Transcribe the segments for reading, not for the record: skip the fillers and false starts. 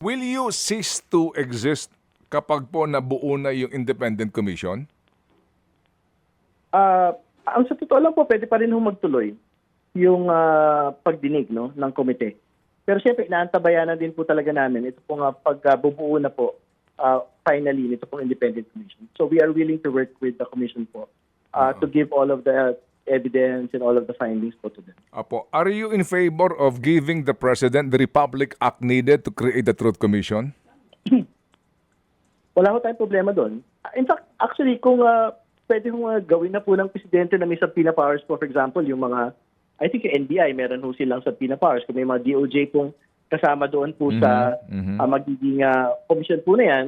Will you cease to exist kapag po nabuo na yung independent commission? Ang sa totoo lang po, pwede pa rin magtuloy yung pagdinig ng komite. Pero siyempre, inaantabayanan din po talaga namin ito pong pagbubuo na po finally nito pong independent commission. So we are willing to work with the commission po to give all of the evidence and all of the findings po to them. Apo, are you in favor of giving the President the Republic Act needed to create the Truth Commission? Wala ko tayong problema doon. In fact, actually, kung pwede gawin na po ng Presidente na may subpoena powers po, for example, yung mga, I think yung NBI, meron ho silang subpoena powers. Kung may mga DOJ pong kasama doon po sa magiging commission po na yan,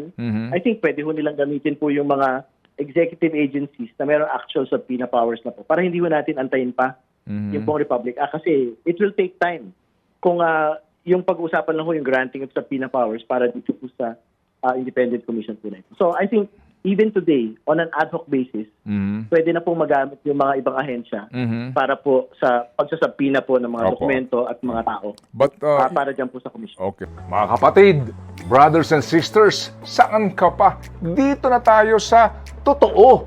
I think pwede ho nilang gamitin po yung mga executive agencies na meron actual subpoena powers na po para hindi ho natin antayin pa yung pong Republic Act kasi it will take time kung yung pag-uusapan lang ho yung granting of subpoena powers para dito po sa independent commission po na ito. So I think even today, on an ad hoc basis, pwede na po magamit yung mga ibang ahensya para po sa pagsasubpoena po ng mga dokumento at mga tao. But, para dyan po sa commission. Okay. Mga kapatid, brothers and sisters, saan ka pa? Dito na tayo sa totoo.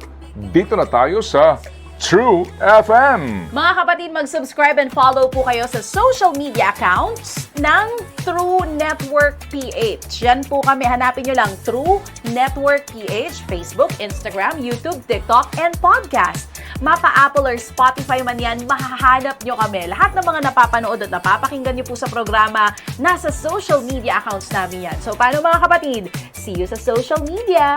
Dito na tayo sa True FM. Mga kapatid, mag-subscribe and follow po kayo sa social media accounts ng True Network PH. Yan po kami. Hanapin nyo lang True Network PH, Facebook, Instagram, YouTube, TikTok, and podcast. Mapa-Apple or Spotify man yan, mahahanap nyo kami. Lahat ng mga napapanood at napapakinggan nyo po sa programa, nasa social media accounts namin yan. So, paano mga kapatid? See you sa social media!